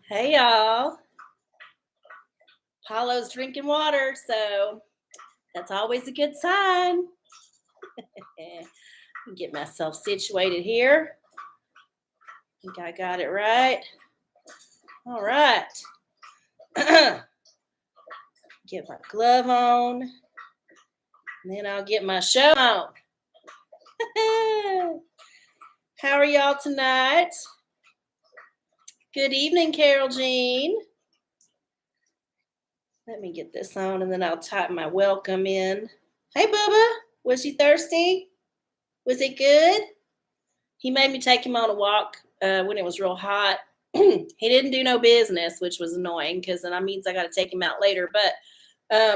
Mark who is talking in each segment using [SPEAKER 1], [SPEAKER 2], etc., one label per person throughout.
[SPEAKER 1] Hey y'all. Paulo's drinking water, so that's always a good sign. Get myself situated here. I think I got it right. All right. Get my glove on. And then I'll get my show on. How are y'all tonight? Good evening, Carol Jean. Let me get this on and then I'll type my welcome in. Hey, Bubba. Was you thirsty? Was it good? He made me take him on a walk when it was real hot. He didn't do no business, which was annoying because then that means I got to take him out later. But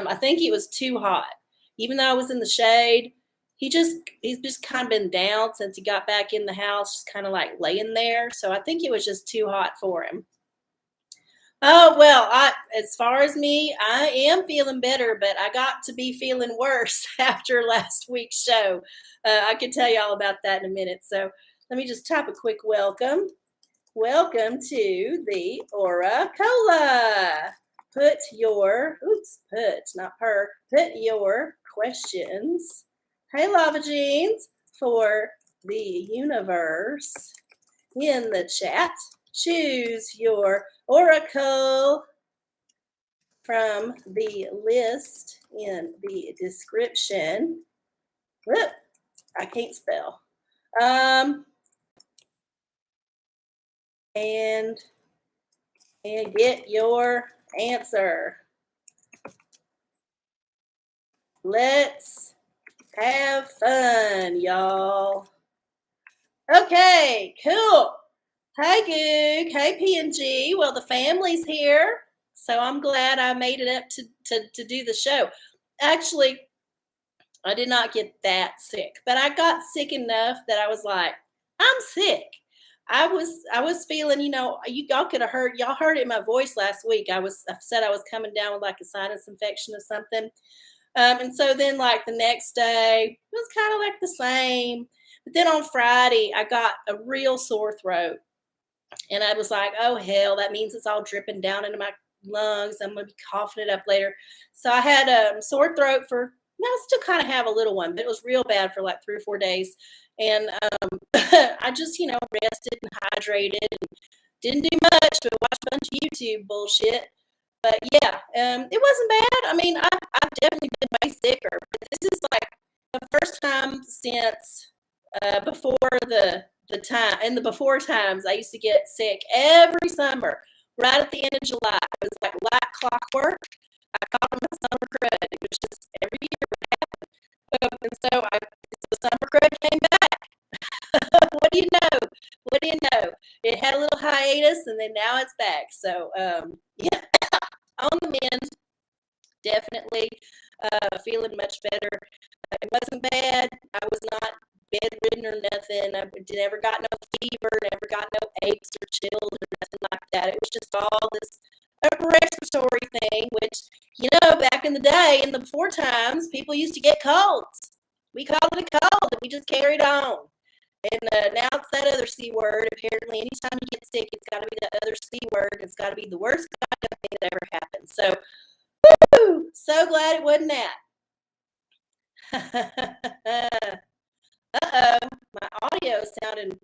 [SPEAKER 1] I think it was too hot. Even though I was in the shade, he's just kind of been down since he got back in the house, just kind of like laying there. So I think it was just too hot for him. Oh, well, as far as me, I am feeling better, but I got to be feeling worse after last week's show. I can tell you all about that in a minute. So let me just type a quick welcome. Welcome to the OraCola. Put your questions. Hey, Lava Jeans, for the universe in the chat. Choose your oracle from the list in the description. Whoop, I can't spell. And get your answer. Let's have fun, y'all. Okay, cool. Hi, Goog. Hey, P&G. Well, the family's here, so I'm glad I made it up to do the show. Actually, I did not get that sick, but I got sick enough that I was like, I'm sick. I was feeling, y'all could have heard, y'all heard it in my voice last week. I said I was coming down with like a sinus infection or something. And so then like the next day, it was kind of like the same. But then on Friday, I got a real sore throat. And I was like, oh, hell, that means it's all dripping down into my lungs. I'm going to be coughing it up later. So I had a sore throat for, I still kind of have a little one, but it was real bad for like 3 or 4 days. And I just, rested and hydrated and didn't do much, but watched a bunch of YouTube bullshit. But yeah, it wasn't bad. I mean, I've definitely been way sicker, but this is like the first time since before the time, in the before times, I used to get sick every summer, right at the end of July. It was like light clockwork. I called them a summer crud. It was just every year would happen. And so the summer crud came back. What do you know? What do you know? It had a little hiatus, and then now it's back. So, yeah, on the mend, definitely feeling much better. It wasn't bad. I was not bedridden or nothing. I never got no fever, never got no aches or chills or nothing like that. It was just all this upper respiratory thing, which, back in the day, in the before times, people used to get colds. We called it a cold, and we just carried on. And now it's that other C word. Apparently, anytime you get sick, it's got to be that other C word. It's got to be the worst kind of thing that ever happened. So, woo! So glad it wasn't that. Uh-oh, my audio sounded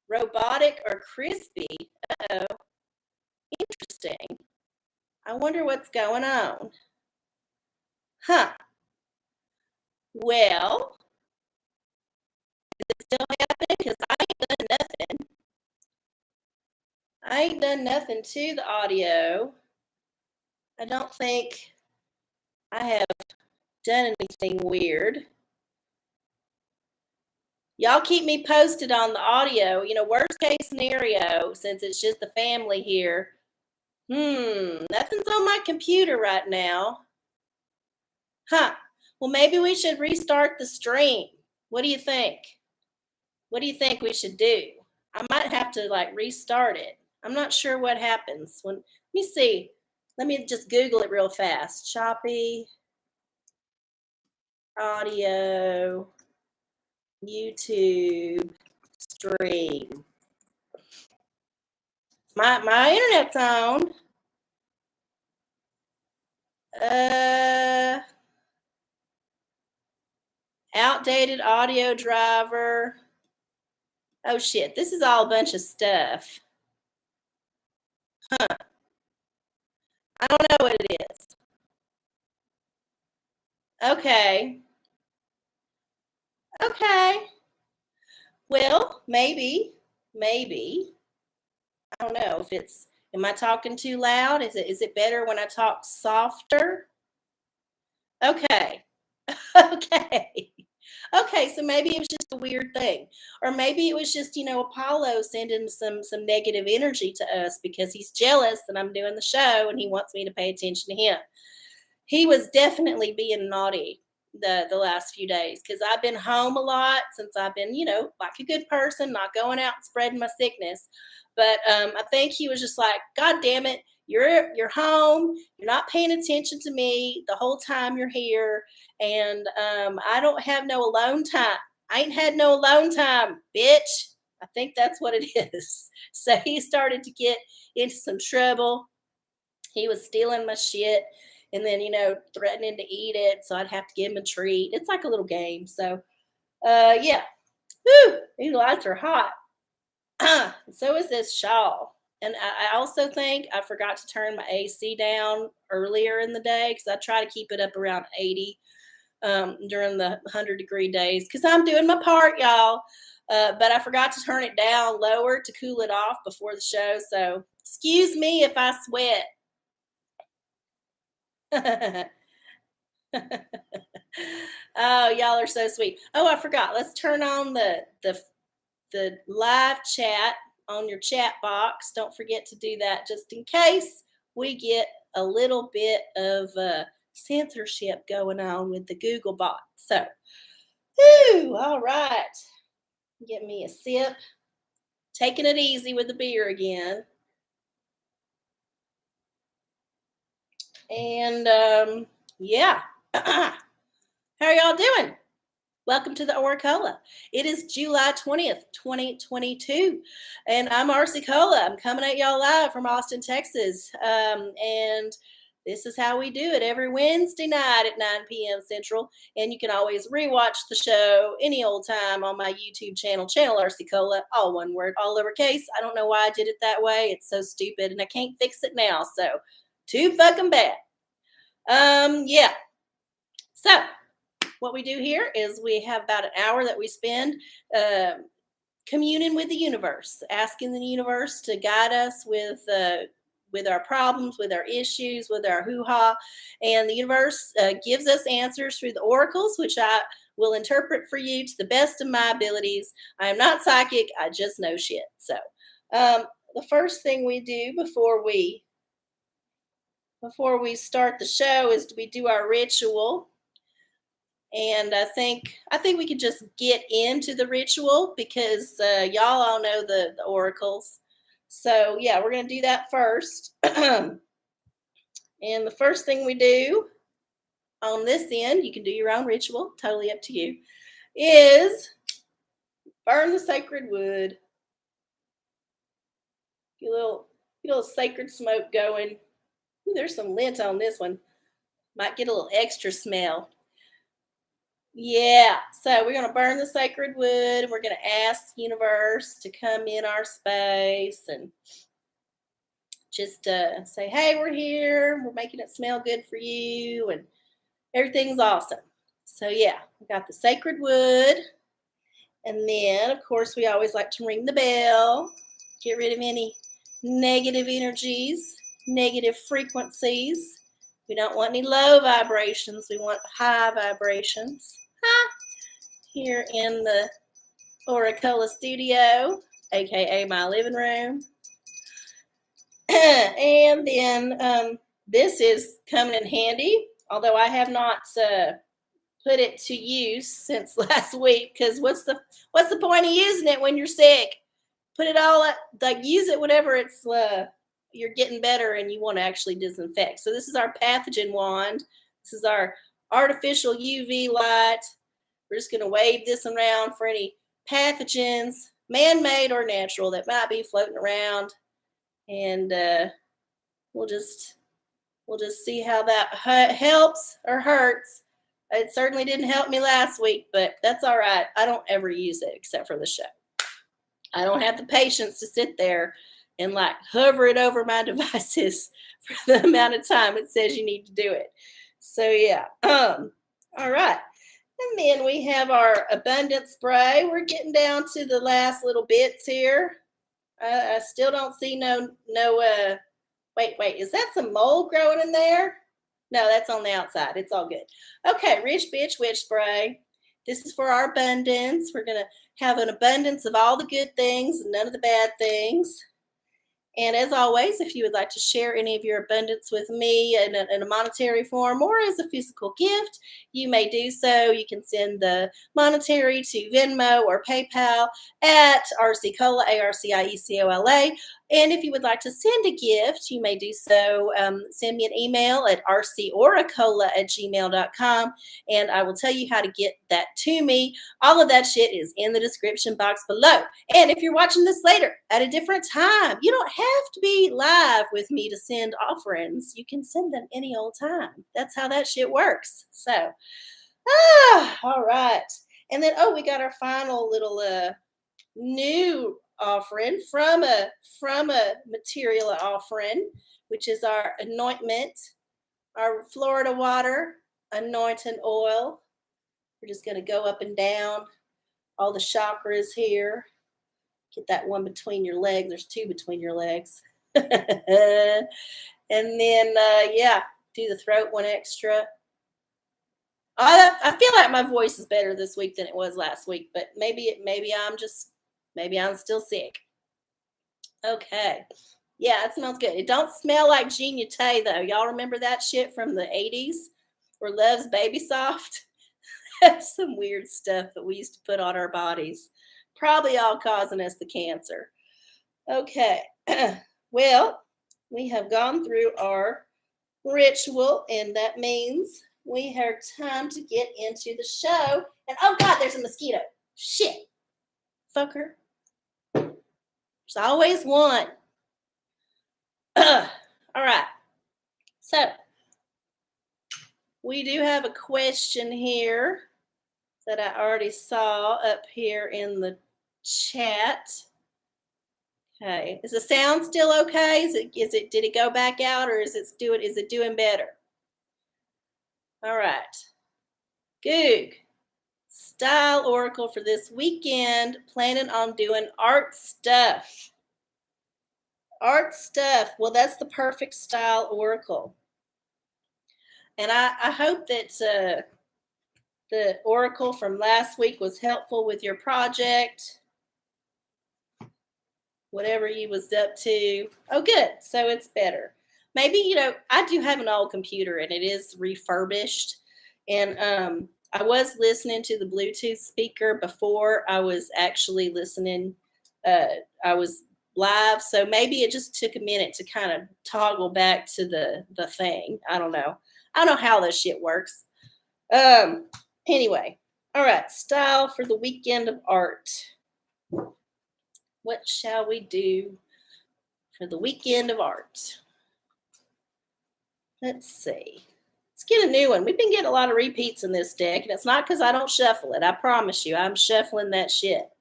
[SPEAKER 1] robotic or crispy. Uh-oh, interesting. I wonder what's going on. Huh. Well, is it still happening? Because I ain't done nothing. I ain't done nothing to the audio. I don't think I have done anything weird. Y'all keep me posted on the audio. Worst case scenario, since it's just the family here. Nothing's on my computer right now. Huh. Well, maybe we should restart the stream. What do you think? What do you think we should do? I might have to restart it. I'm not sure what happens when. Let me see. Let me just Google it real fast. Choppy audio YouTube stream. My internet's on. Uh, outdated audio driver. Oh shit, this is all a bunch of stuff. Huh. I don't know what it is. Okay. Okay. Well, maybe. I don't know if it's, am I talking too loud? Is it better when I talk softer? Okay. Okay. Okay, so maybe it was just a weird thing. Or maybe it was just, Apollo sending some negative energy to us because he's jealous that I'm doing the show and he wants me to pay attention to him. He was definitely being naughty the last few days because I've been home a lot since I've been, like a good person, not going out and spreading my sickness. But I think he was just like, God damn it, you're home, you're not paying attention to me the whole time you're here, and I don't have no alone time. I ain't had no alone time, bitch. I think that's what it is. So he started to get into some trouble. He was stealing my shit and then, threatening to eat it. So I'd have to give him a treat. It's like a little game. So, yeah. Whew, these lights are hot. So is this shawl. And I also think I forgot to turn my AC down earlier in the day because I try to keep it up around 80 during the 100-degree days because I'm doing my part, y'all. But I forgot to turn it down lower to cool it off before the show. So excuse me if I sweat. Oh, y'all are so sweet. Oh, I forgot. Let's turn on the live chat on your chat box. Don't forget to do that just in case we get a little bit of censorship going on with the Google bot. So, whew, all right. Get me a sip. Taking it easy with the beer again. And yeah. How are y'all doing? Welcome to the OraCola. It is July 20th, 2022, and I'm arcieoracola. I'm coming at y'all live from Austin, Texas, and this is how we do it every Wednesday night at 9 p.m. Central, and you can always rewatch the show any old time on my YouTube channel arcieoracola, all one word, all lowercase. I don't know why I did it that way. It's so stupid, and I can't fix it now, so too fucking bad. Yeah. So, what we do here is we have about an hour that we spend communing with the universe, asking the universe to guide us with our problems, with our issues, with our hoo-ha. And the universe gives us answers through the oracles, which I will interpret for you to the best of my abilities. I am not psychic. I just know shit. So the first thing we do before we start the show is we do our ritual. And I think we could just get into the ritual because y'all all know the oracles. So yeah, we're gonna do that first. And the first thing we do on this end, you can do your own ritual, totally up to you, is burn the sacred wood. Get a little sacred smoke going. Ooh, there's some lint on this one. Might get a little extra smell. Yeah, so we're going to burn the sacred wood and we're going to ask the universe to come in our space and just say, hey, we're here. We're making it smell good for you and everything's awesome. So, yeah, we got the sacred wood. And then, of course, we always like to ring the bell, get rid of any negative energies, negative frequencies. We don't want any low vibrations. We want high vibrations. Here in the OraCola studio, aka my living room. And then this is coming in handy, although I have not put it to use since last week. Because what's the point of using it when you're sick? Put it all up, like use it whenever it's you're getting better and you want to actually disinfect. So this is our pathogen wand. This is our artificial UV light. We're just going to wave this around for any pathogens, man-made or natural, that might be floating around. and we'll just see how that helps or hurts. It certainly didn't help me last week, but that's all right. I don't ever use it except for the show. I don't have the patience to sit there and like hover it over my devices for the amount of time it says you need to do it. So yeah. All right. And then we have our abundant spray. We're getting down to the last little bits here. I still don't see no wait, is that some mold growing in there? No, that's on the outside. It's all good. Okay, Rich Bitch Witch Spray. This is for our abundance. We're going to have an abundance of all the good things and none of the bad things. And as always, if you would like to share any of your abundance with me in a monetary form or as a physical gift, you may do so. You can send the monetary to Venmo or PayPal at arcieocola, arciecola. And if you would like to send a gift, you may do so. Send me an email at arcieoracola@gmail.com, and I will tell you how to get that to me. All of that shit is in the description box below. And if you're watching this later at a different time, you don't have to be live with me to send offerings. You can send them any old time. That's how that shit works. So, all right. And then, we got our final little new offering from a material offering, which is our anointment, our Florida water anointing oil. We're just going to go up and down all the chakras here. Get that one between your legs. There's two between your legs. And then do the throat one extra. I feel like my voice is better this week than it was last week, but maybe I'm still sick. Okay. Yeah, it smells good. It don't smell like Genia Tay, though. Y'all remember that shit from the 80s or Love's Baby Soft? That's some weird stuff that we used to put on our bodies. Probably all causing us the cancer. Okay. Well, we have gone through our ritual, and that means we have time to get into the show. And oh God, there's a mosquito. Shit. Fucker. There's always one. All right. So we do have a question here that I already saw up here in the chat. Okay. Is the sound still okay? Did it go back out, or is it doing better? All right. Goog. Style oracle for this weekend. Planning on doing art stuff. Art stuff. Well, that's the perfect style oracle. And I hope that the oracle from last week was helpful with your project. Whatever you was up to. Oh, good. So it's better. Maybe, I do have an old computer and it is refurbished. And I was listening to the Bluetooth speaker before I was actually listening. I was live. So maybe it just took a minute to kind of toggle back to the thing. I don't know how this shit works. Anyway. All right. Style for the weekend of art. What shall we do for the weekend of art? Let's see. Let's get a new one. We've been getting a lot of repeats in this deck, and it's not because I don't shuffle it. I promise you, I'm shuffling that shit.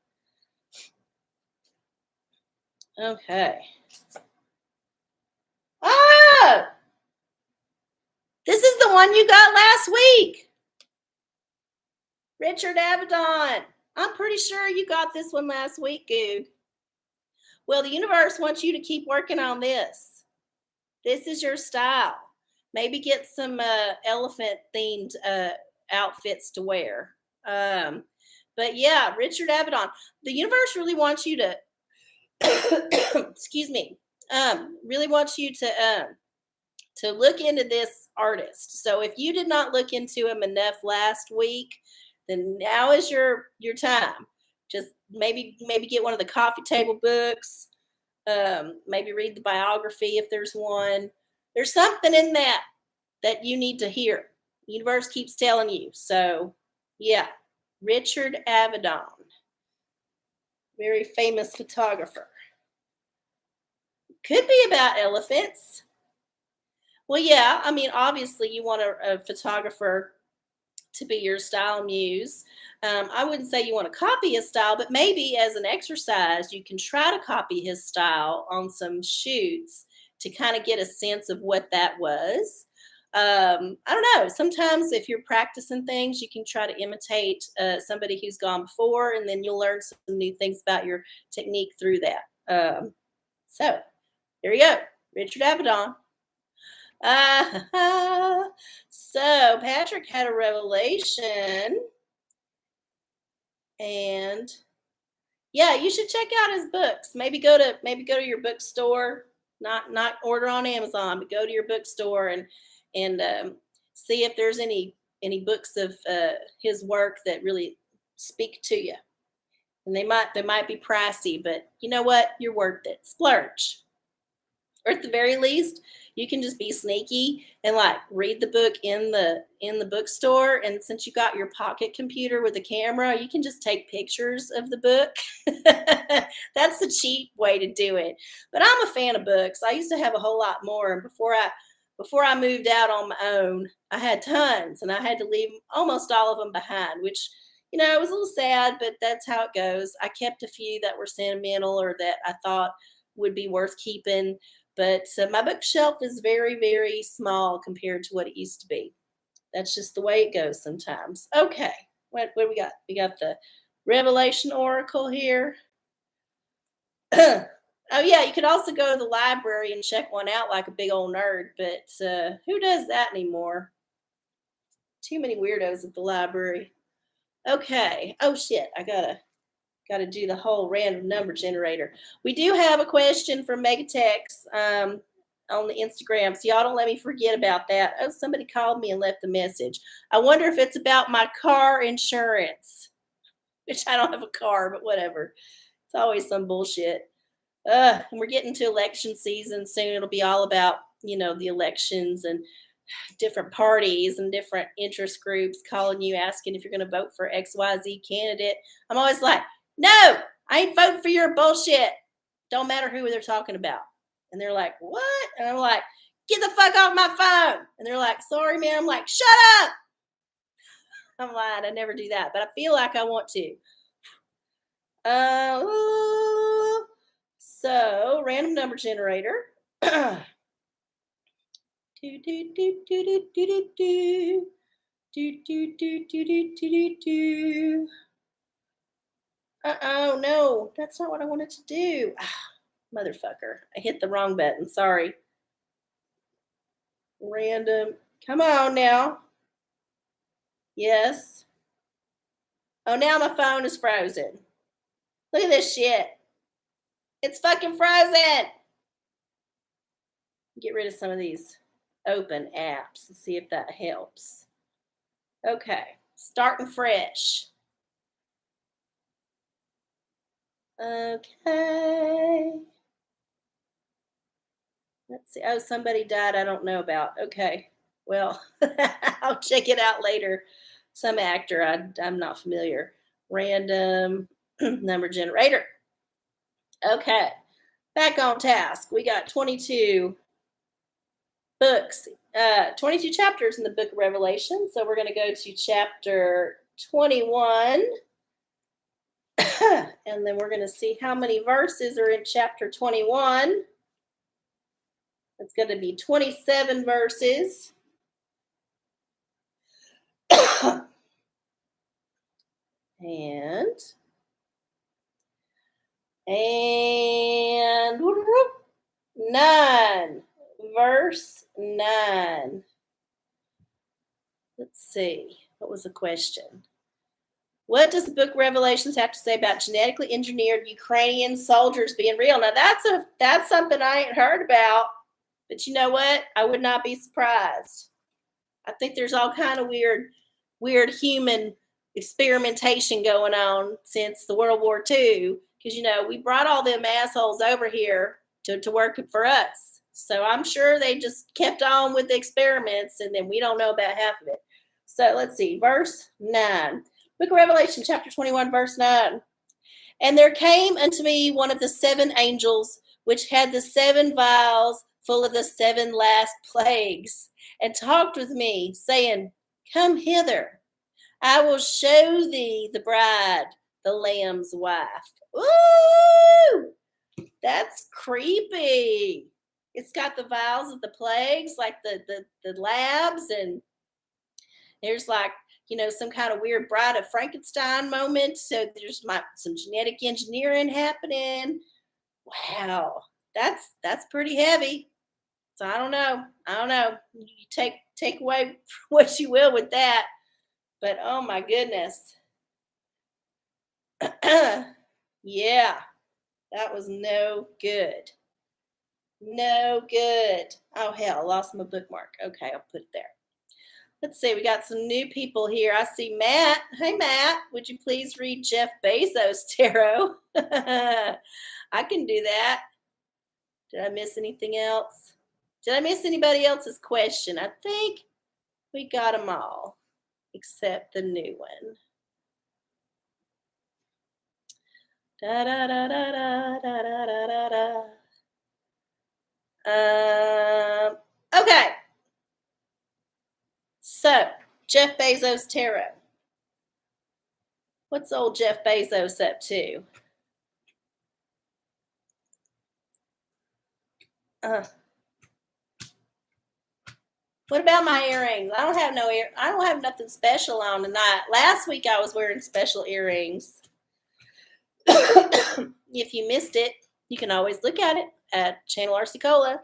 [SPEAKER 1] Okay. Oh! This is the one you got last week. Richard Avedon. I'm pretty sure you got this one last week, Goog. Well, the universe wants you to keep working on this. This is your style. Maybe get some elephant-themed outfits to wear. But yeah, Richard Avedon. The universe really wants you to, excuse me, really wants you to look into this artist. So if you did not look into him enough last week, then now is your time. Just maybe get one of the coffee table books. Maybe read the biography if there's one. There's something in that you need to hear. The universe keeps telling you. So, yeah, Richard Avedon, very famous photographer. Could be about elephants. Well, yeah, I mean, obviously, you want a photographer to be your style muse. I wouldn't say you want to copy his style, but maybe as an exercise, you can try to copy his style on some shoots to kind of get a sense of what that was. I don't know. Sometimes if you're practicing things, you can try to imitate somebody who's gone before, and then you'll learn some new things about your technique through that. So there you go, Richard Avedon. So Patrick had a revelation, and yeah, you should check out his books. Maybe go to your bookstore, not order on Amazon, but go to your bookstore and see if there's any books of his work that really speak to you. And they might be pricey, but you know what? You're worth it. Splurge. Or at the very least, you can just be sneaky and like read the book in the bookstore. And since you got your pocket computer with a camera, you can just take pictures of the book. That's the cheap way to do it. But I'm a fan of books. I used to have a whole lot more, and before I moved out on my own, I had tons, and I had to leave almost all of them behind, which, it was a little sad, but that's how it goes. I kept a few that were sentimental or that I thought would be worth keeping. But my bookshelf is very, very small compared to what it used to be. That's just the way it goes sometimes. Okay, what do we got? We got the Revelation Oracle here. Oh, yeah, you could also go to the library and check one out like a big old nerd, but who does that anymore? Too many weirdos at the library. Okay. Oh, shit, I gotta do the whole random number generator. We do have a question from Megatex on the Instagram, so y'all don't let me forget about that. Oh, somebody called me and left a message. I wonder if it's about my car insurance, which I don't have a car, but whatever. It's always some bullshit. And we're getting to election season soon. It'll be all about, the elections and different parties and different interest groups calling you, asking if you're going to vote for XYZ candidate. I'm always like, no, I ain't voting for your bullshit. Don't matter who they're talking about. And they're like, what? And I'm like, get the fuck off my phone. And they're like, sorry, man. I'm like, shut up. I'm lying. I never do that, but I feel like I want to. So random number generator. Do, do, do, do, do, do, do, do. Do, do, do, do, do, do, do. Oh, no, that's not what I wanted to do. Motherfucker. I hit the wrong button. Sorry. Random. Come on now. Yes. Oh, now my phone is frozen. Look at this shit. It's fucking frozen. Get rid of some of these open apps and see if that helps. Okay. Starting fresh. Okay. Let's see. Oh, somebody died I don't know about. Okay. Well, I'll check it out later. Some actor I'm not familiar. Random number generator. Okay. Back on task. We got 22 books, 22 chapters in the book of Revelation. So we're going to go to chapter 21. And then we're going to see how many verses are in chapter 21. It's going to be 27 verses. and 9. Verse 9. Let's see. What was the question? What does the book of Revelations have to say about genetically engineered Ukrainian soldiers being real? Now that's something I ain't heard about, but you know what? I would not be surprised. I think there's all kind of weird human experimentation going on since the World War II, because we brought all them assholes over here to work for us. So I'm sure they just kept on with the experiments, and then we don't know about half of it. So let's see, verse 9. Book of Revelation, chapter 21, verse 9. And there came unto me one of the 7 angels which had the 7 vials full of the 7 last plagues, and talked with me, saying, Come hither, I will show thee the bride, the Lamb's wife. Ooh, that's creepy. It's got the vials of the plagues, like the labs, and there's like, some kind of weird Bride of Frankenstein moment. So there's some genetic engineering happening. Wow, that's pretty heavy. So I don't know. I don't know. You take away what you will with that. But oh my goodness. Yeah, that was no good. No good. Oh hell, I lost my bookmark. Okay, I'll put it there. Let's see, we got some new people here. I see Matt. Hey Matt, would you please read Jeff Bezos' tarot? I can do that. Did I miss anything else? Did I miss anybody else's question? I think we got them all, except the new one. Da da da da da da da da da. Okay. So, Jeff Bezos tarot. What's old Jeff Bezos up to? What about my earrings? I don't have nothing special on tonight. Last week I was wearing special earrings. If you missed it, you can always look at it at Channel arcieoracola.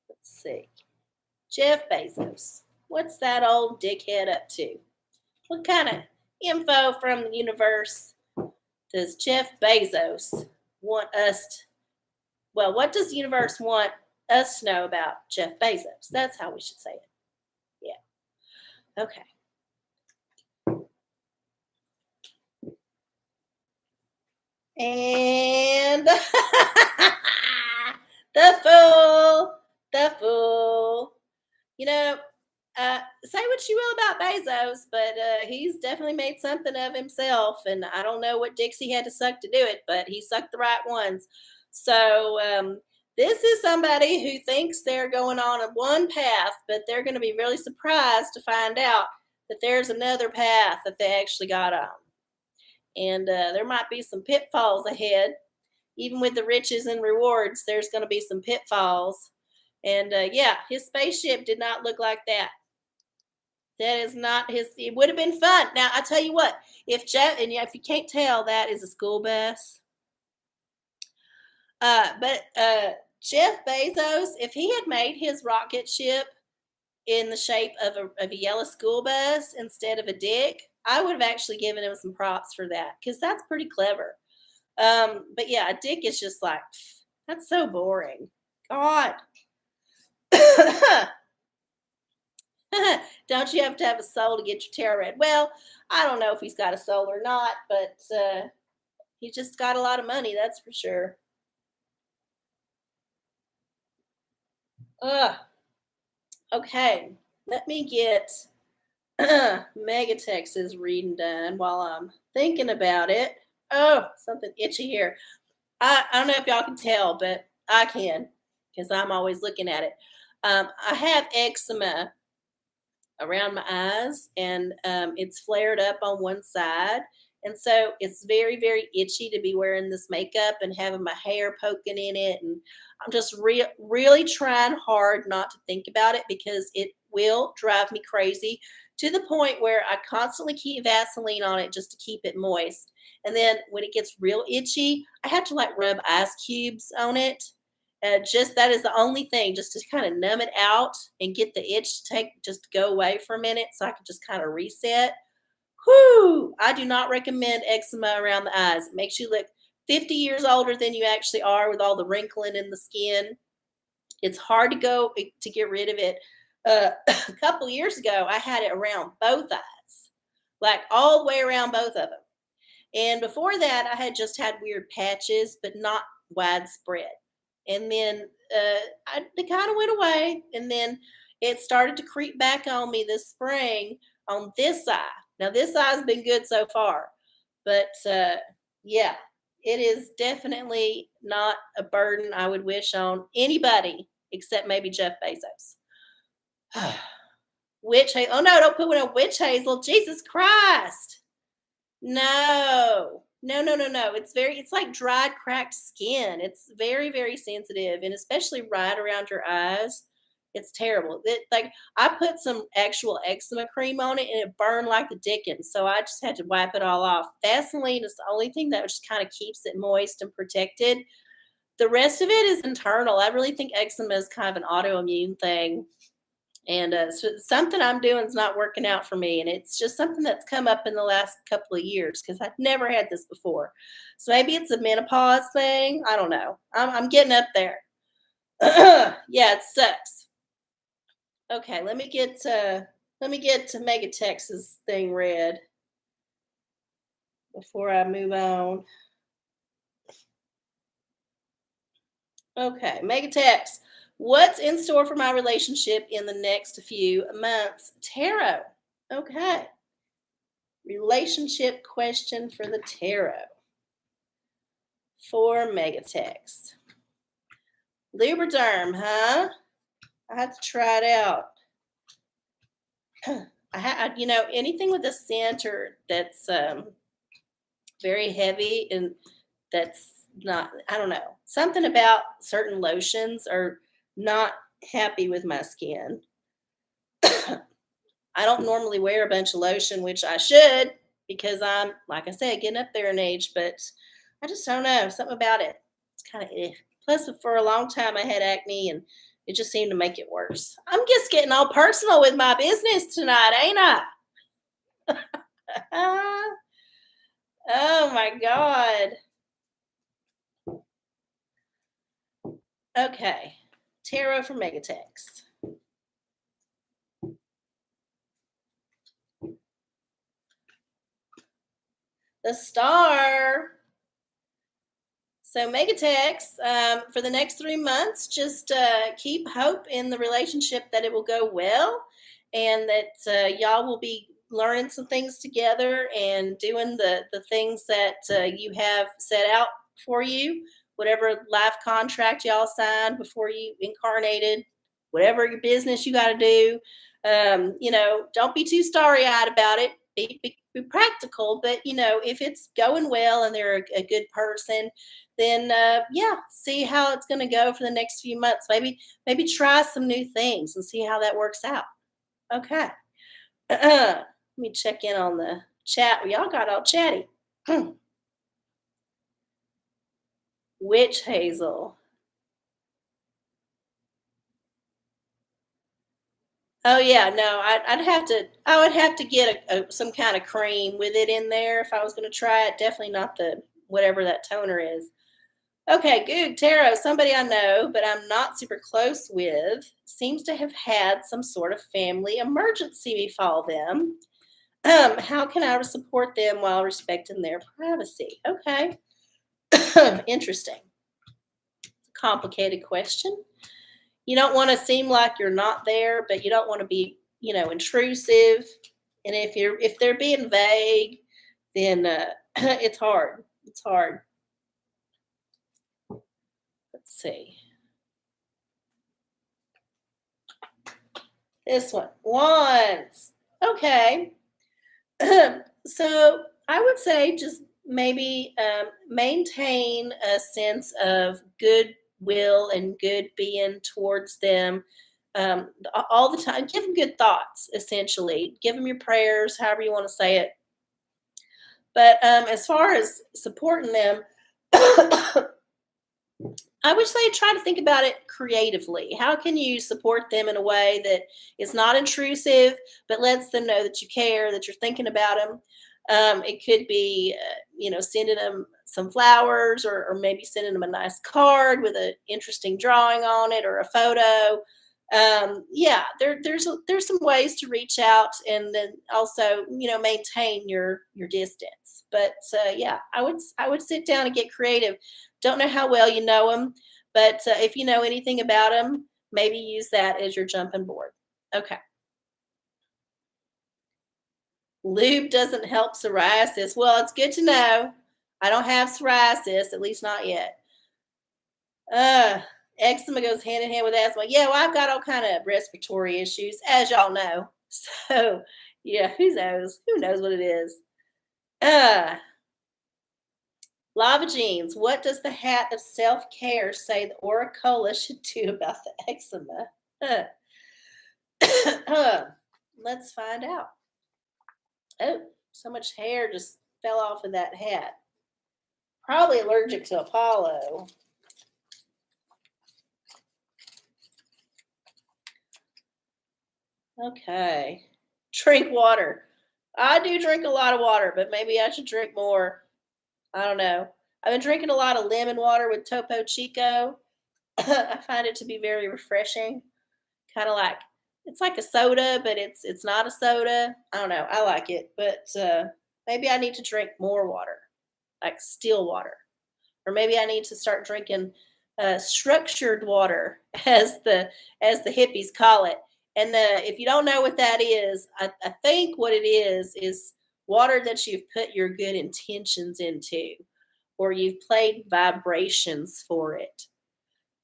[SPEAKER 1] Let's see. Jeff Bezos. What's that old dickhead up to? What kind of info from the universe does Jeff Bezos want us to, what does the universe want us to know about Jeff Bezos? That's how we should say it. Yeah. Okay. And the fool. Say what you will about Bezos, but he's definitely made something of himself. And I don't know what dicks he had to suck to do it, but he sucked the right ones. So this is somebody who thinks they're going on one path, but they're going to be really surprised to find out that there's another path that they actually got on. And there might be some pitfalls ahead. Even with the riches and rewards, there's going to be some pitfalls. And yeah, his spaceship did not look like that. That is not his. It would have been fun. Now, I tell you what, if you can't tell, that is a school bus. But Jeff Bezos, if he had made his rocket ship in the shape of a yellow school bus instead of a dick, I would have actually given him some props for that, because that's pretty clever. But yeah, a dick is just like, that's so boring. God. Don't you have to have a soul to get your tarot read? Well, I don't know if he's got a soul or not, but he just got a lot of money, that's for sure. Okay, let me get Megatex's reading done while I'm thinking about it. Oh, something itchy here. I don't know if y'all can tell, but I can, because I'm always looking at it. I have eczema around my eyes, and it's flared up on one side. And so it's very, very itchy to be wearing this makeup and having my hair poking in it. And I'm just really trying hard not to think about it, because it will drive me crazy, to the point where I constantly keep Vaseline on it just to keep it moist. And then when it gets real itchy, I have to like rub ice cubes on it. That is the only thing, just to kind of numb it out and get the itch to go away for a minute, so I can just kind of reset. Whew! I do not recommend eczema around the eyes. It makes you look 50 years older than you actually are, with all the wrinkling in the skin. It's hard to get rid of it. A couple years ago, I had it around both eyes, like all the way around both of them. And before that, I had just had weird patches, but not widespread. And then they kind of went away. And then it started to creep back on me this spring on this eye. Now, this eye's been good so far, but Yeah, it is definitely not a burden I would wish on anybody except maybe Jeff Bezos. Oh no, don't put one on witch hazel. Jesus Christ. No. No, no, no, no. It's like dried, cracked skin. It's very, very sensitive, and especially right around your eyes. It's terrible. Like I put some actual eczema cream on it and it burned like the dickens. So I just had to wipe it all off. Vaseline is the only thing that just kind of keeps it moist and protected. The rest of it is internal. I really think eczema is kind of an autoimmune thing. And so something I'm doing is not working out for me. And it's just something that's come up in the last couple of years because I've never had this before. So maybe it's a menopause thing. I don't know. I'm getting up there. Yeah, it sucks. Okay, let me get to Mega Texas thing read before I move on. Okay, Mega Text. What's in store for my relationship in the next few months? Tarot. Okay. Relationship question for the tarot for Megatext. Lubriderm, huh? I have to try it out. Anything with a scent or that's very heavy and that's not, I don't know, something about certain lotions are not happy with my skin. I don't normally wear a bunch of lotion, which I should because I'm, like I said, getting up there in age, but I just don't know. Something about it. It's kind of eh. Plus, for a long time, I had acne and it just seemed to make it worse. I'm just getting all personal with my business tonight, ain't I? Oh my God. Okay. Tarot for Megatext. The star. So Megatext, for the next 3 months, just keep hope in the relationship that it will go well and that y'all will be learning some things together and doing the things that you have set out for you, whatever life contract y'all signed before you incarnated, whatever your business you got to do. Don't be too starry eyed about it. Be practical, but if it's going well and they're a good person, then yeah, see how it's going to go for the next few months. Maybe try some new things and see how that works out. Okay. Let me check in on the chat. Y'all got all chatty. Witch hazel. Oh yeah, no, I would have to get some kind of cream with it in there if I was going to try it. Definitely not the whatever that toner is. Okay, good. Tarot, somebody I know, but I'm not super close with, seems to have had some sort of family emergency befall them. How can I support them while respecting their privacy? Okay. Interesting. Complicated question. You don't want to seem like you're not there, but you don't want to be, intrusive. And if they're being vague, then it's hard. It's hard. Let's see. This one. Wands. Okay. So I would say just maybe maintain a sense of goodwill and good being towards them all the time. Give them good thoughts, essentially. Give them your prayers, however you want to say it. But as far as supporting them, I would say try to think about it creatively. How can you support them in a way that is not intrusive, but lets them know that you care, that you're thinking about them? It could be, sending them some flowers or maybe sending them a nice card with an interesting drawing on it or a photo. Yeah, there's some ways to reach out and then also, maintain your distance. But yeah, I would sit down and get creative. Don't know how well you know them, but if you know anything about them, maybe use that as your jumping board. Okay. Lube doesn't help psoriasis. Well, it's good to know. I don't have psoriasis, at least not yet. Uh, Eczema goes hand in hand with asthma. Yeah, well, I've got all kind of respiratory issues, as y'all know. So, yeah, who knows? Who knows what it is? Uh, Lava Jeans, what does the hat of self care say the OraCola should do about the eczema? Uh, let's find out. Oh, so much hair just fell off of that hat. Probably allergic to Apollo. Okay. Drink water. I do drink a lot of water, but maybe I should drink more. I don't know. I've been drinking a lot of lemon water with Topo Chico. I find it to be very refreshing. Kind of like it's like a soda, but it's not a soda. I don't know. I like it, but maybe I need to drink more water, like still water, or maybe I need to start drinking structured water, as the hippies call it. And if you don't know what that is, I think what it is water that you've put your good intentions into, or you've played vibrations for it.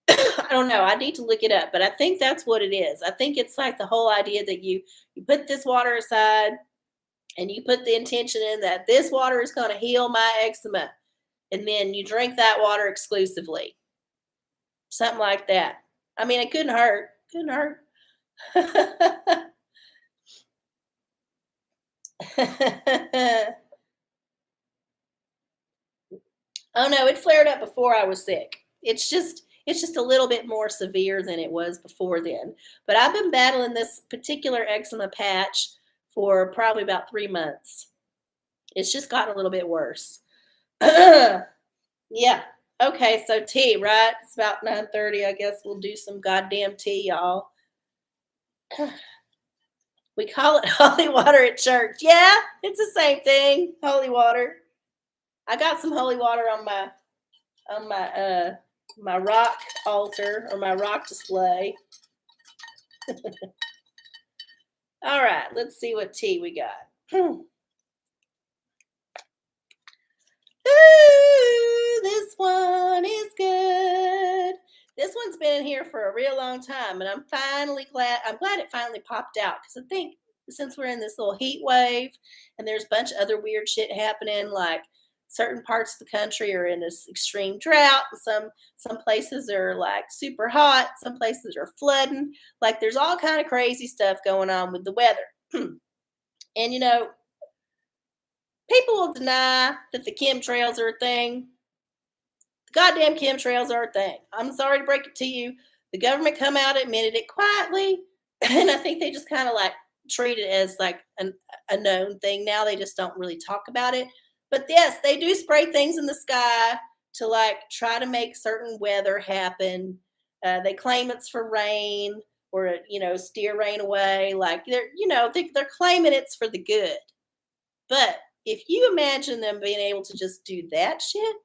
[SPEAKER 1] I don't know. I need to look it up, but I think that's what it is. I think it's like the whole idea that you put this water aside and you put the intention in that this water is going to heal my eczema, and then you drink that water exclusively, something like that. I mean, it couldn't hurt. Couldn't hurt. Oh no, it flared up before I was sick. It's just a little bit more severe than it was before then. But I've been battling this particular eczema patch for probably about 3 months. It's just gotten a little bit worse. Yeah. Okay, so tea, right? It's about 9:30. I guess we'll do some goddamn tea, y'all. We call it holy water at church. Yeah, it's the same thing. Holy water. I got some holy water on my my rock altar or my rock display. All right, let's see what tea we got. Ooh, this one is good. This one's been in here for a real long time, and I'm glad it finally popped out, because I think since we're in this little heat wave and there's a bunch of other weird shit happening, like certain parts of the country are in this extreme drought, and some places are like super hot, some places are flooding. Like there's all kind of crazy stuff going on with the weather. And people will deny that the chemtrails are a thing. The goddamn chemtrails are a thing. I'm sorry to break it to you. The government come out and admitted it quietly, and I think they just kind of like treat it as like a known thing now. They just don't really talk about it. But yes, they do spray things in the sky to like try to make certain weather happen. They claim it's for rain, or steer rain away. Like they're claiming it's for the good. But if you imagine them being able to just do that shit,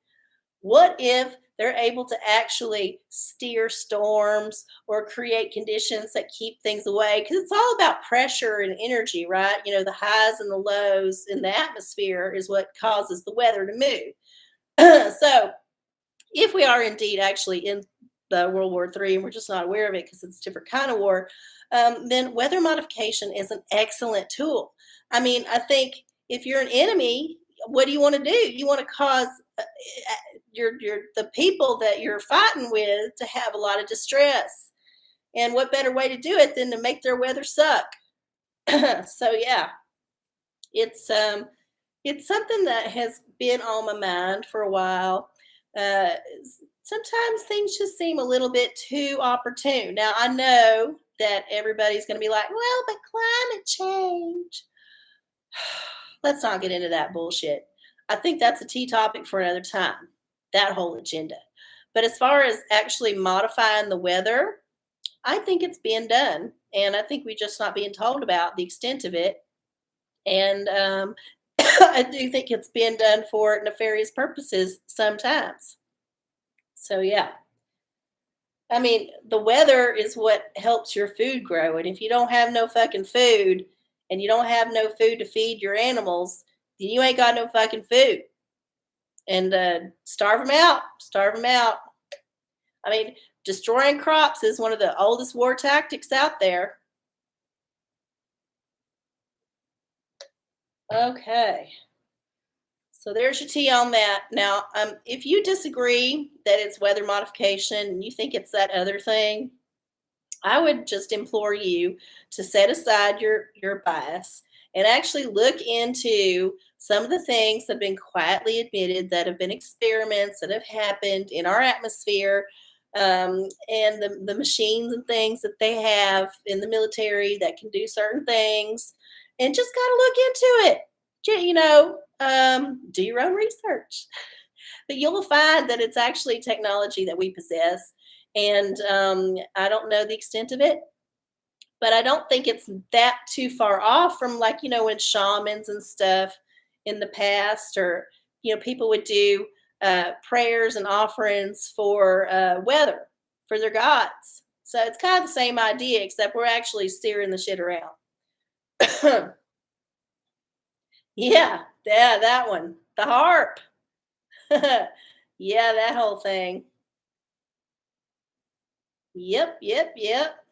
[SPEAKER 1] what if they're able to actually steer storms or create conditions that keep things away? Because it's all about pressure and energy, right? The highs and the lows in the atmosphere is what causes the weather to move. So if we are indeed actually in the World War III and we're just not aware of it because it's a different kind of war, then weather modification is an excellent tool. I mean, I think if you're an enemy, what do you want to do? You want to cause the people that you're fighting with to have a lot of distress. And what better way to do it than to make their weather suck? So yeah, it's something that has been on my mind for a while. Uh, Sometimes things just seem a little bit too opportune. Now I know that everybody's going to be like, well, but climate change. Let's not get into that bullshit. I think that's a tea topic for another time, that whole agenda. But as far as actually modifying the weather, I think it's being done. And I think we're just not being told about the extent of it. And I do think it's being done for nefarious purposes sometimes. So, yeah. I mean, the weather is what helps your food grow. And if you don't have no fucking food and you don't have no food to feed your animals, then you ain't got no fucking food. and starve them out. Starve them out. I mean, destroying crops is one of the oldest war tactics out there. Okay. So there's your tea on that. Now, if you disagree that it's weather modification and you think it's that other thing, I would just implore you to set aside your bias and actually look into some of the things that have been quietly admitted that have been experiments that have happened in our atmosphere, and the machines and things that they have in the military that can do certain things, and just kind of look into it. Do your own research. But you'll find that it's actually technology that we possess. And I don't know the extent of it, but I don't think it's that too far off from, like, when shamans and stuff in the past, or, people would do prayers and offerings for weather for their gods. So it's kind of the same idea, except we're actually steering the shit around. Yeah, yeah, that one. The harp. Yeah, that whole thing. Yep, yep, yep.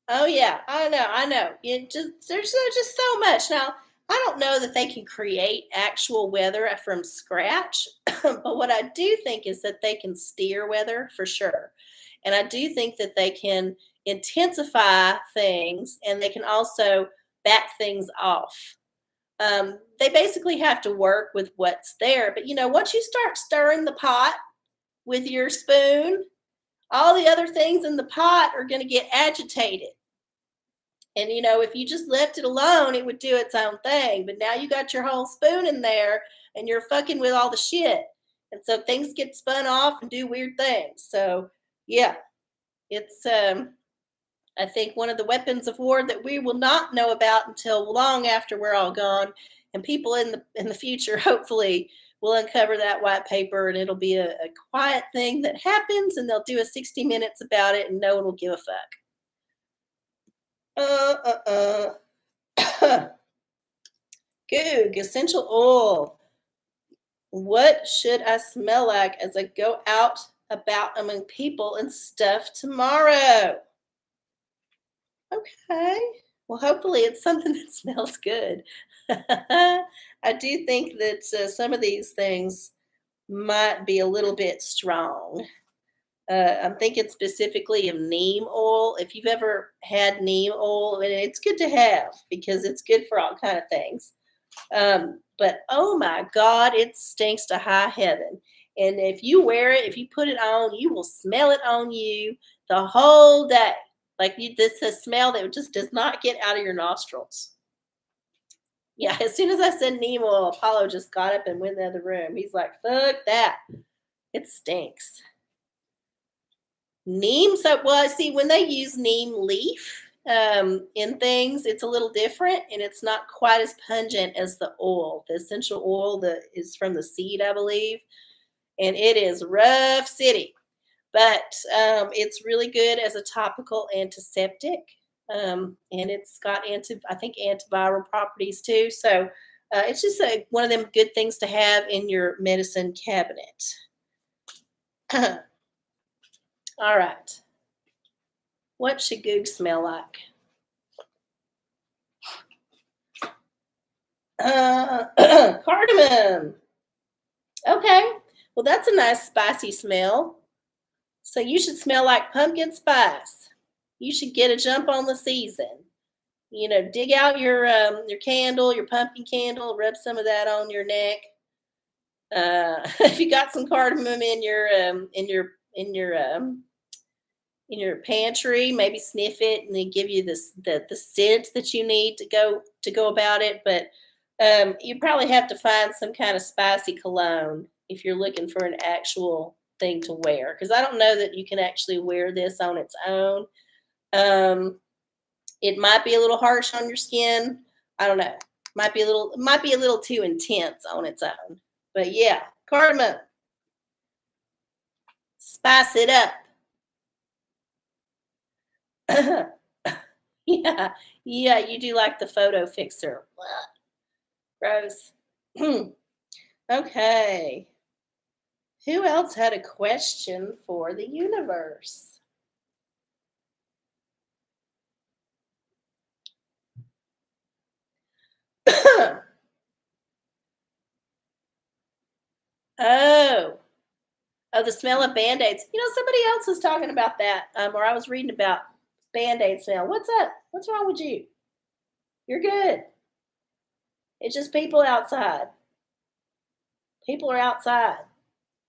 [SPEAKER 1] Oh yeah, I know, I know. It just there's just so much. Now, I don't know that they can create actual weather from scratch, but what I do think is that they can steer weather for sure. And I do think that they can intensify things, and they can also back things off. They basically have to work with what's there. But once you start stirring the pot with your spoon, all the other things in the pot are going to get agitated. And if you just left it alone, it would do its own thing. But now you got your whole spoon in there and you're fucking with all the shit. And so things get spun off and do weird things. So yeah, it's I think one of the weapons of war that we will not know about until long after we're all gone. And people in the future hopefully will uncover that white paper, and it'll be a quiet thing that happens, and they'll do a 60 minutes about it and no one will give a fuck. Goog, essential oil. What should I smell like as I go out about among people and stuff tomorrow? Okay. Well, hopefully it's something that smells good. I do think that some of these things might be a little bit strong. I'm thinking specifically of neem oil. If you've ever had neem oil, and it's good to have because it's good for all kind of things. But oh my God, it stinks to high heaven. And if you wear it, if you put it on, you will smell it on you the whole day. Like this a smell that just does not get out of your nostrils. Yeah, as soon as I said neem oil, Apollo just got up and went in the other room. He's like, fuck that. It stinks. Neem, so well, see, when they use neem leaf in things, it's a little different, and it's not quite as pungent as the oil, the essential oil that is from the seed, I believe. And it is rough city, but it's really good as a topical antiseptic, and it's got I think antiviral properties too. So it's just one of them good things to have in your medicine cabinet. All right. What should Goog smell like? Cardamom. Okay. Well, that's a nice spicy smell. So you should smell like pumpkin spice. You should get a jump on the season. Dig out your candle, your pumpkin candle, rub some of that on your neck. If you got some cardamom in your pantry, maybe sniff it, and they give you the scent that you need to go about it. But you probably have to find some kind of spicy cologne if you're looking for an actual thing to wear, because I don't know that you can actually wear this on its own. It might be a little harsh on your skin. I don't know. Might be a little too intense on its own. But yeah, cardamom. Spice it up. Yeah, yeah, you do like the photo fixer. Gross. Okay. Who else had a question for the universe? Oh. Oh, the smell of Band-Aids. Somebody else was talking about that, or I was reading about Band-Aid smell. What's up? What's wrong with you? You're good. It's just people outside. People are outside.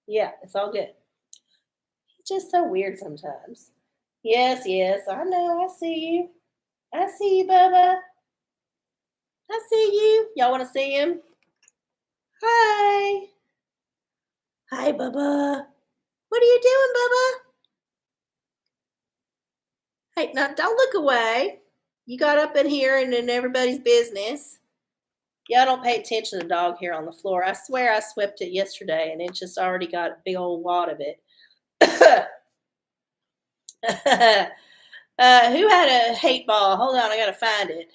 [SPEAKER 1] Yeah, it's all good. It's just so weird sometimes. Yes, yes, I know. I see you. I see you, Bubba. I see you. Y'all want to see him? Hi. Hi, Bubba. What are you doing, Bubba? Hey, now don't look away. You got up in here and in everybody's business. Y'all don't pay attention to the dog here on the floor. I swear I swept it yesterday and it just already got a big old wad of it. Who had a hate ball? Hold on, I gotta find it.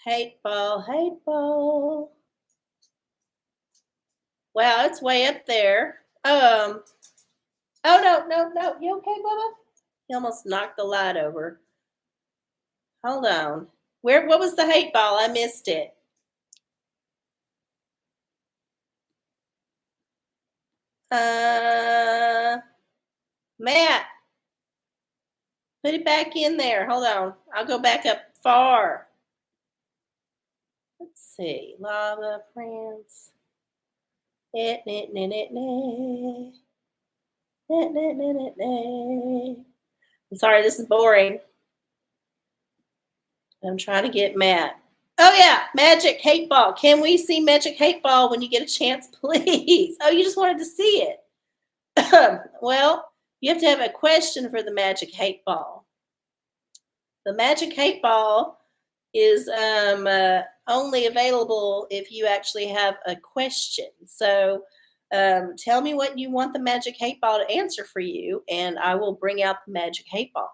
[SPEAKER 1] Hate ball, hate ball. Wow, it's way up there. Oh no. You okay, Bubba? He almost knocked the light over. Hold on. What was the hate ball? I missed it. Matt, put it back in there. Hold on. I'll go back up far. Let's see. Lava, France. I'm sorry, this is boring. I'm trying to get Matt. Oh yeah, Magic Hate Ball. Can we see Magic Hate Ball when you get a chance, please? Oh, you just wanted to see it. Well, you have to have a question for the Magic Hate Ball. The Magic Hate Ball is only available if you actually have a question. So tell me what you want the Magic Hate Ball to answer for you, and I will bring out the Magic Hate Ball.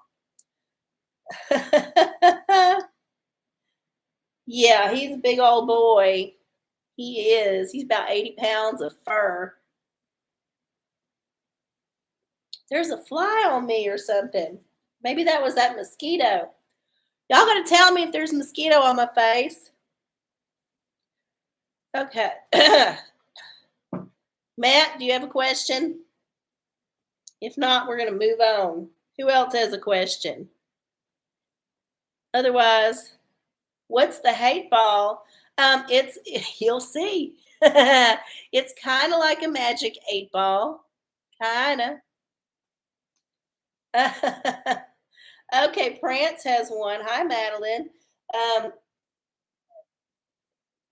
[SPEAKER 1] Yeah, he's a big old boy. He is. He's about 80 pounds of fur. There's a fly on me or something. Maybe that was that mosquito. Y'all gonna tell me if there's a mosquito on my face? Okay. Matt, do you have a question? If not, we're gonna move on. Who else has a question? Otherwise, what's the hate ball? It's you'll see. It's kind of like a magic 8 ball, kind of. Okay, Prance has one. Hi, Madeline. Um,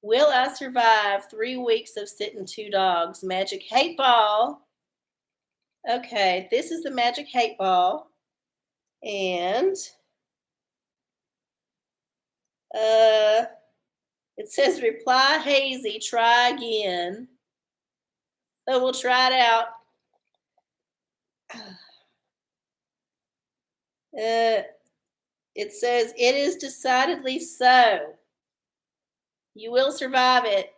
[SPEAKER 1] will I survive 3 weeks of sitting 2 dogs? Magic hate ball. Okay, this is the magic hate ball, and uh, it says reply hazy. Try again. So we'll try it out. It says it is decidedly so. You will survive it.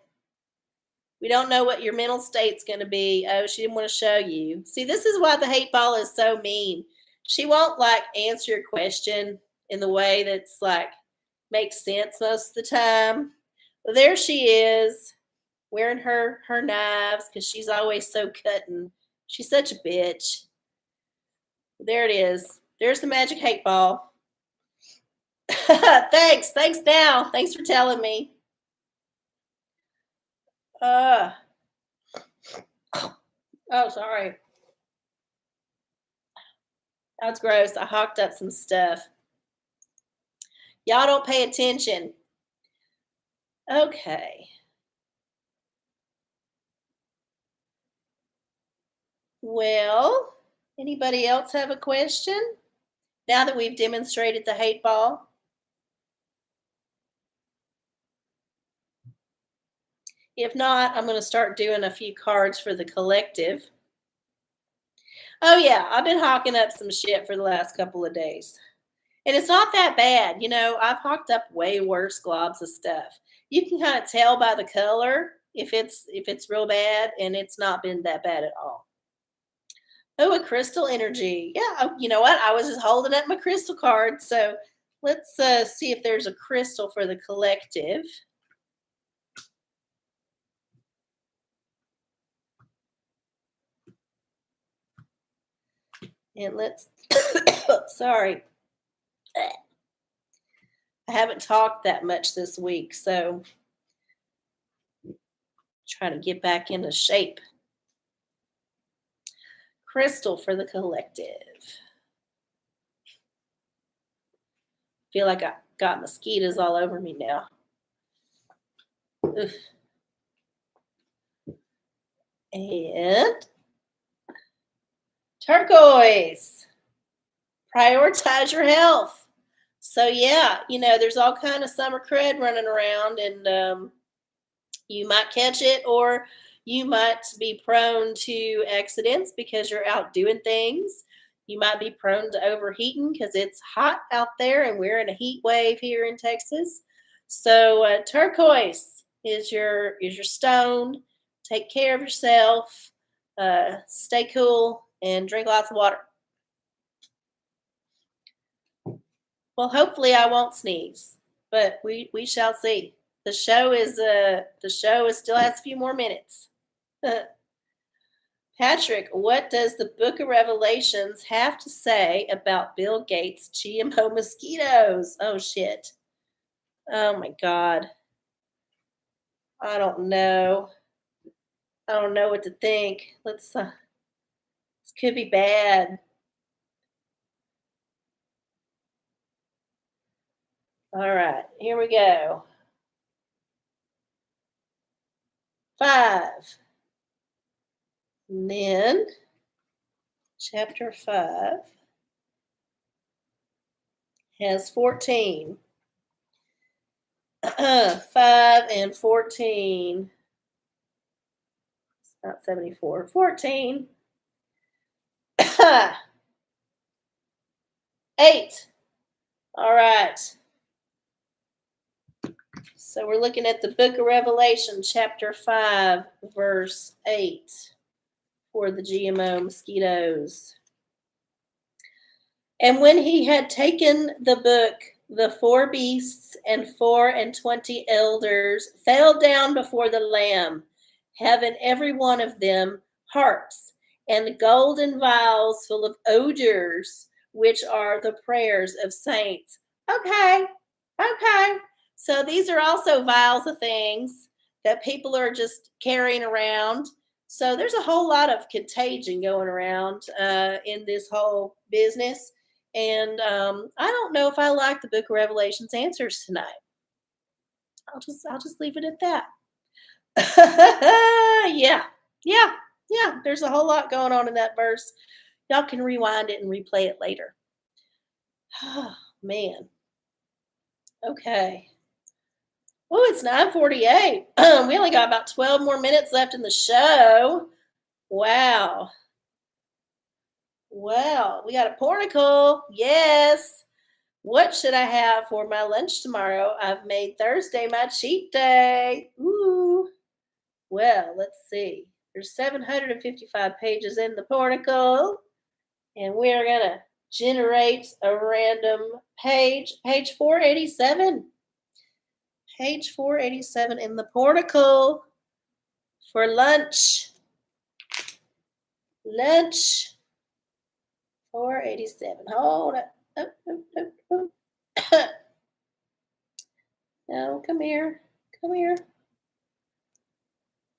[SPEAKER 1] We don't know what your mental state's going to be. Oh, she didn't want to show you. See, this is why the hate ball is so mean. She won't like answer your question in the way that's like makes sense most of the time. Well, there she is, wearing her knives because she's always so cutting. She's such a bitch. There it is. There's the magic hate ball. Thanks now. Thanks for telling me. Uh oh, sorry. That's gross. I hawked up some stuff. Y'all don't pay attention. Okay. Well, anybody else have a question? Now that we've demonstrated the hate ball? If not, I'm going to start doing a few cards for the collective. Oh, yeah, I've been hawking up some shit for the last couple of days. And it's not that bad. I've hawked up way worse globs of stuff. You can kind of tell by the color if it's real bad, and it's not been that bad at all. Oh, a crystal energy. Yeah, you know what? I was just holding up my crystal card. So let's see if there's a crystal for the collective. And let's, sorry, I haven't talked that much this week. So trying to get back into shape. Crystal for the collective. Feel like I got mosquitoes all over me now. Ugh. And turquoise. Prioritize your health. So yeah, there's all kind of summer crud running around, and you might catch it, or you might be prone to accidents because you're out doing things. You might be prone to overheating because it's hot out there, and we're in a heat wave here in Texas. So turquoise is your stone. Take care of yourself. Stay cool and drink lots of water. Well, hopefully I won't sneeze, but we shall see. The show is still has a few more minutes. Patrick, what does the Book of Revelations have to say about Bill Gates' GMO mosquitoes? Oh shit. Oh my god. I don't know. I don't know what to think. This could be bad. All right, here we go. 5. And then chapter 5 has 14. 5 and 14. It's not 74. 14. 8. All right. So we're looking at the book of Revelation, chapter 5, verse 8, for the GMO mosquitoes. And when he had taken the book, the 4 beasts and 24 elders fell down before the Lamb, having every one of them harps and golden vials full of odors, which are the prayers of saints. Okay. So these are also vials of things that people are just carrying around. So there's a whole lot of contagion going around in this whole business. And I don't know if I like the Book of Revelation's answers tonight. I'll just leave it at that. yeah. There's a whole lot going on in that verse. Y'all can rewind it and replay it later. Oh man. Okay. Oh, it's 9:48. We only got about 12 more minutes left in the show. Wow. Well, we got a pornicle. Yes. What should I have for my lunch tomorrow? I've made Thursday my cheat day. Ooh. Well, let's see. There's 755 pages in the pornicle, and we're going to generate a random page. Page 487. Page 487 in the portico for lunch. Lunch. 487. Hold up. No, come here. Come here.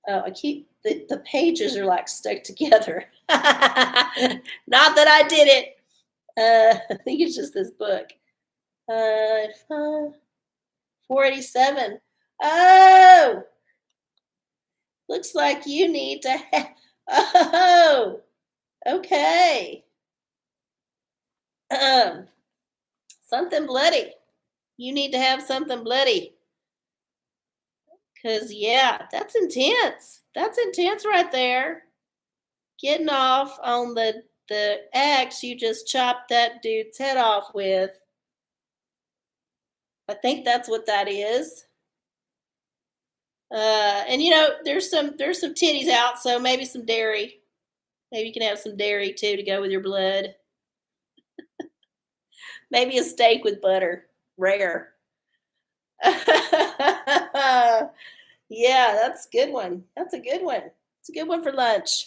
[SPEAKER 1] Oh, I keep the pages are like stuck together. Not that I did it. I think it's just this book. 487. Oh, looks like you need to have. Oh, okay. Something bloody. You need to have something bloody. Because, yeah, that's intense. That's intense right there. Getting off on the axe you just chopped that dude's head off with. I think that's what that is. And there's some titties out, so maybe some dairy. Maybe you can have some dairy too to go with your blood. Maybe a steak with butter, rare. Yeah, that's a good one. That's a good one. It's a good one for lunch.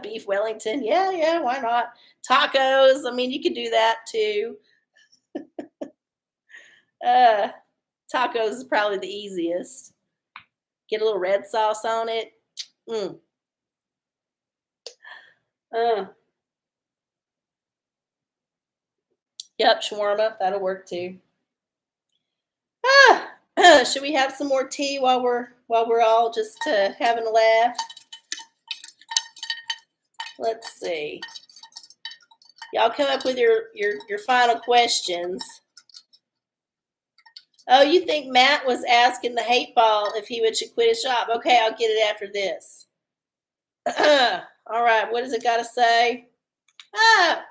[SPEAKER 1] Beef Wellington. Yeah, yeah, why not? Tacos. I mean, you could do that too. Uh, Tacos is probably the easiest. Get a little red sauce on it. Mm. Uh, yep, shawarma. That'll work too. Ah, should we have some more tea while we're all just having a laugh? Let's see. Y'all come up with your final questions. Oh, you think Matt was asking the hate ball if he should quit his job? Okay, I'll get it after this. All right, what does it got to say? Ah,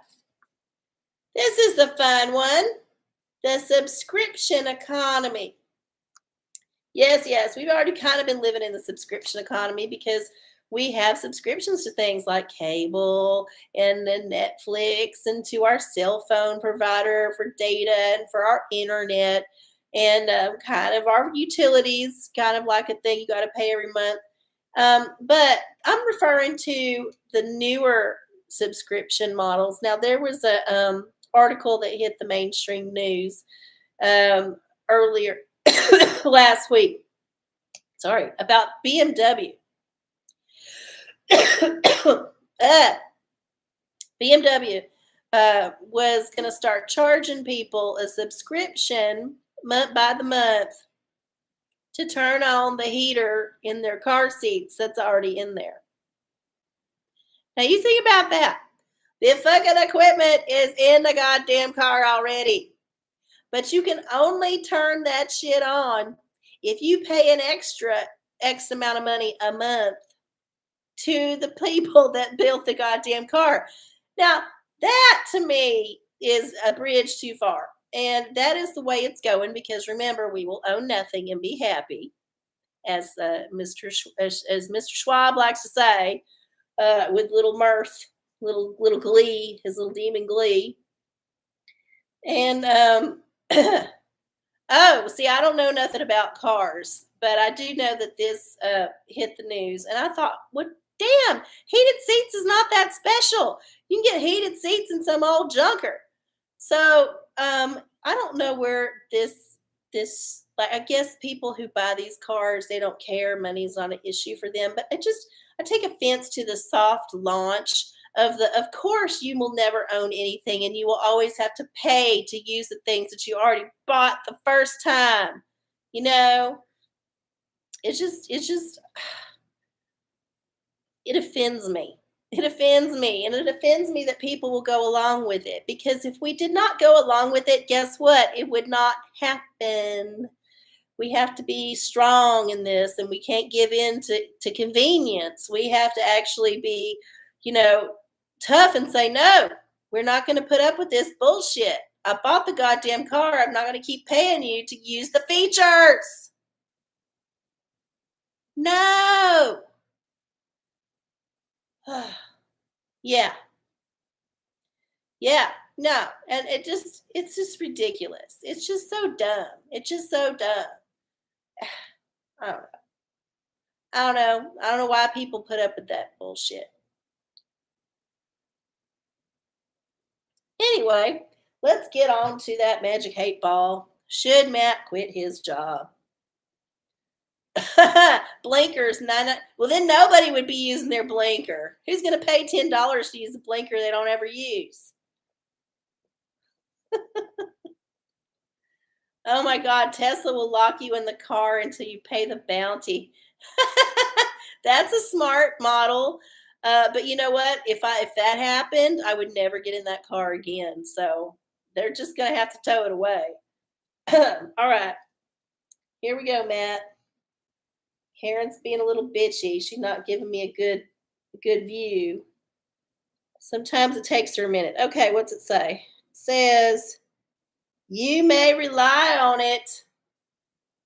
[SPEAKER 1] this is the fun one. The subscription economy. Yes, yes, we've already kind of been living in the subscription economy because we have subscriptions to things like cable and then Netflix and to our cell phone provider for data and for our internet and kind of our utilities, kind of like a thing you got to pay every month. But I'm referring to the newer subscription models. Now, there was a article that hit the mainstream news earlier last week. Sorry, about BMW. BMW was going to start charging people a subscription month by the month to turn on the heater in their car seats that's already in there. Now you think about that. The fucking equipment is in the goddamn car already. But you can only turn that shit on if you pay an extra X amount of money a month to the people that built the goddamn car. Now, that to me is a bridge too far. And that is the way it's going because remember, we will own nothing and be happy, as as Mr. Schwab likes to say, with little mirth, little glee, his little demon glee. And oh, see, I don't know nothing about cars, but I do know that this hit the news, and I thought, what? Damn, heated seats is not that special. You can get heated seats in some old junker. So I don't know where this like. I guess people who buy these cars, they don't care. Money's not an issue for them. But I take offense to the soft launch of the. Of course, you will never own anything, and you will always have to pay to use the things that you already bought the first time. You know, it's just it offends me. It offends me. And it offends me that people will go along with it. Because if we did not go along with it, guess what? It would not happen. We have to be strong in this and we can't give in to convenience. We have to actually be, you know, tough and say, no, we're not going to put up with this bullshit. I bought the goddamn car. I'm not going to keep paying you to use the features. No. Yeah. Yeah. No. And it's just ridiculous. It's just so dumb. It's just so dumb. I don't know. I don't know. I don't know why people put up with that bullshit. Anyway, let's get on to that magic hate ball. Should Matt quit his job? Blinkers, nine. Well, then nobody would be using their blinker. Who's going to pay $10 to use a blinker they don't ever use? Oh my God, Tesla will lock you in the car until you pay the bounty. That's a smart model. But you know what? If that happened, I would never get in that car again. So they're just gonna have to tow it away. All right, here we go, Matt. Karen's being a little bitchy. She's not giving me a good view. Sometimes it takes her a minute. Okay, what's it say? It says you may rely on it.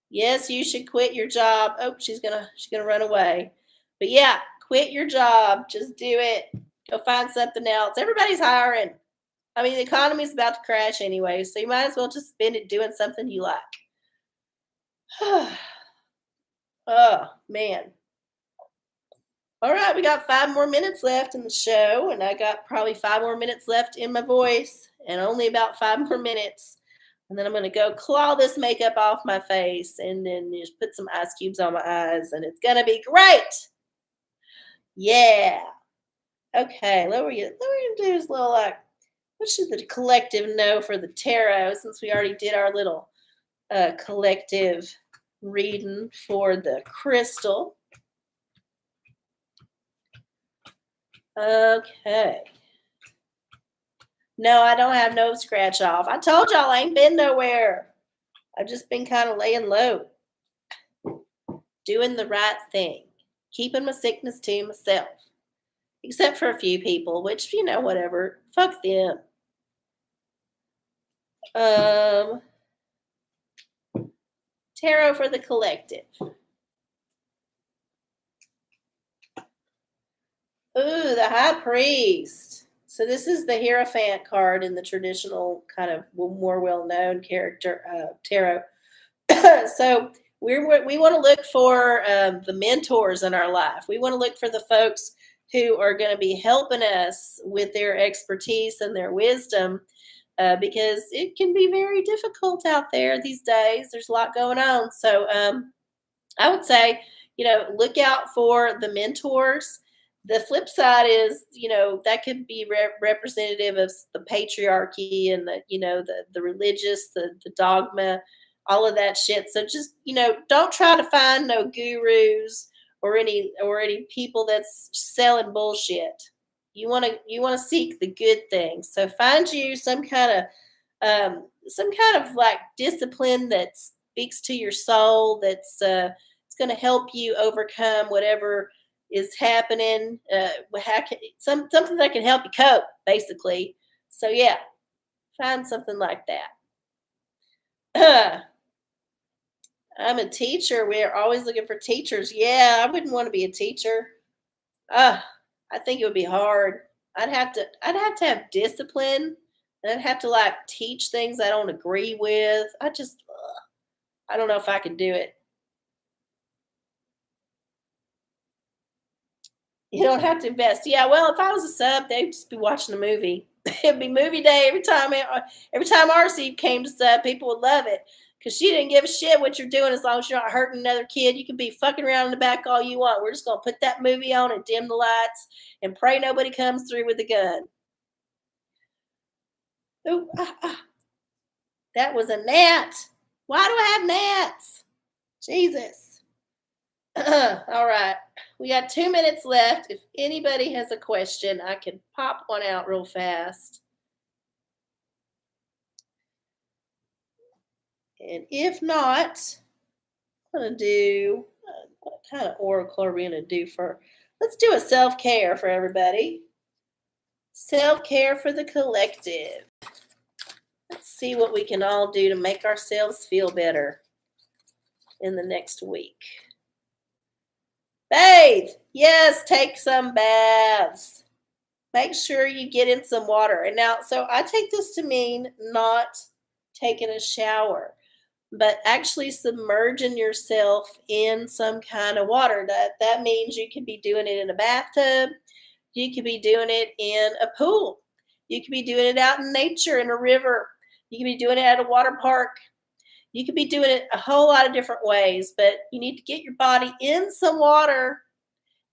[SPEAKER 1] Yes, you should quit your job. Oh, she's gonna run away. But yeah, quit your job. Just do it. Go find something else. Everybody's hiring. I mean, the economy's about to crash anyway, so you might as well just spend it doing something you like. Oh man. All right, we got 5 more minutes left in the show, and I got probably 5 more minutes left in my voice, and only about 5 more minutes. And then I'm gonna go claw this makeup off my face and then just put some ice cubes on my eyes, and it's gonna be great. Yeah. Okay, what we're gonna do is a little like what should the collective know for the tarot since we already did our little collective reading for the crystal. Okay. No, I don't have no scratch off. I told y'all I ain't been nowhere. I've just been kind of laying low, doing the right thing, keeping my sickness to myself, except for a few people, which, whatever. Fuck them. Um, Tarot for the collective. Ooh, the High Priest. So this is the Hierophant card in the traditional kind of more well-known character tarot. So we want to look for the mentors in our life. We want to look for the folks who are going to be helping us with their expertise and their wisdom because it can be very difficult out there these days. There's a lot going on. So I would say, look out for the mentors. The flip side is, that could be representative of the patriarchy and the religious, the dogma, all of that shit. So just, don't try to find no gurus or any people that's selling bullshit. You want to seek the good things. So find you some kind of like discipline that speaks to your soul. That's it's going to help you overcome whatever is happening. Something that can help you cope, basically. So yeah, find something like that. I'm a teacher. We're always looking for teachers. Yeah, I wouldn't want to be a teacher. Uh, I think it would be hard. I'd have to have discipline. And I'd have to like teach things I don't agree with. I don't know if I could do it. You don't have to invest. Yeah, well, if I was a sub, they'd just be watching a movie. It'd be movie day every time RC came to sub, people would love it because she didn't give a shit what you're doing as long as you're not hurting another kid. You can be fucking around in the back all you want. We're just gonna put that movie on and dim the lights and pray nobody comes through with a gun. Ooh, that was a gnat. Why do I have gnats? Jesus. All right. We got 2 minutes left. If anybody has a question, I can pop one out real fast. And if not, I'm going to do what kind of oracle are we going to do for? Let's do a self care for everybody. Self care for the collective. Let's see what we can all do to make ourselves feel better in the next week. Bathe. Yes, take some baths. Make sure you get in some water. And now, so I take this to mean not taking a shower, but actually submerging yourself in some kind of water. That means you could be doing it in a bathtub. You could be doing it in a pool. You could be doing it out in nature in a river. You could be doing it at a water park. You could be doing it a whole lot of different ways, but you need to get your body in some water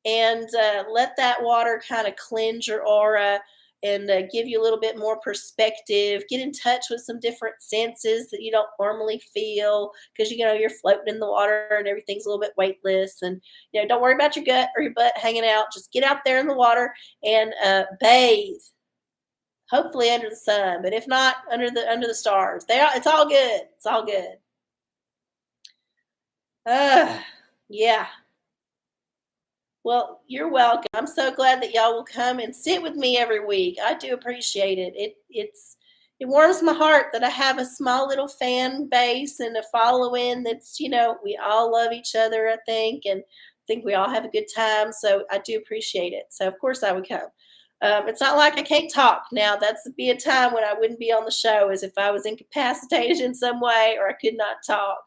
[SPEAKER 1] and let that water kind of cleanse your aura and give you a little bit more perspective. Get in touch with some different senses that you don't normally feel because you're floating in the water and everything's a little bit weightless. And don't worry about your gut or your butt hanging out. Just get out there in the water and bathe. Hopefully under the sun, but if not, under the stars. It's all good. It's all good. Yeah. Well, you're welcome. I'm so glad that y'all will come and sit with me every week. I do appreciate it. it warms my heart that I have a small little fan base and a following that's, we all love each other, I think we all have a good time. So I do appreciate it. So of course I would come. It's not like I can't talk now. That's be a time when I wouldn't be on the show, as if I was incapacitated in some way or I could not talk.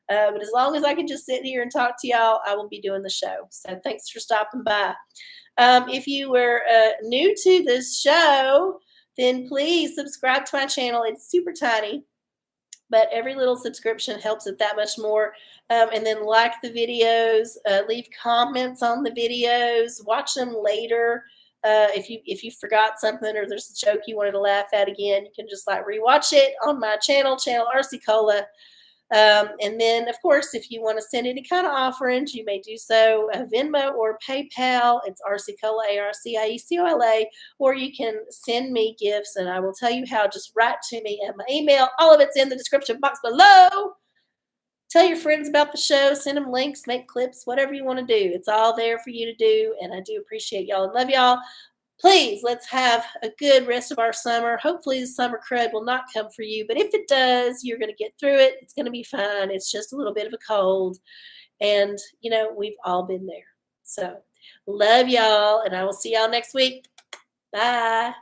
[SPEAKER 1] But as long as I can just sit here and talk to y'all, I will be doing the show. So thanks for stopping by. If you were new to this show, then please subscribe to my channel. It's super tiny, but every little subscription helps it that much more. And then like the videos, leave comments on the videos, watch them later. If you forgot something or there's a joke you wanted to laugh at again, you can just like rewatch it on my channel arcieoracola. And then, of course, if you want to send any kind of offerings, you may do so Venmo or PayPal. It's arcieocola, arciecola, or you can send me gifts, and I will tell you how. Just write to me at my email. All of it's in the description box below. Tell your friends about the show. Send them links, make clips, whatever you want to do. It's all there for you to do, and I do appreciate y'all and love y'all. Please, let's have a good rest of our summer. Hopefully the summer crud will not come for you, but if it does, you're going to get through it. It's going to be fine. It's just a little bit of a cold, and we've all been there. So love y'all, and I will see y'all next week. Bye.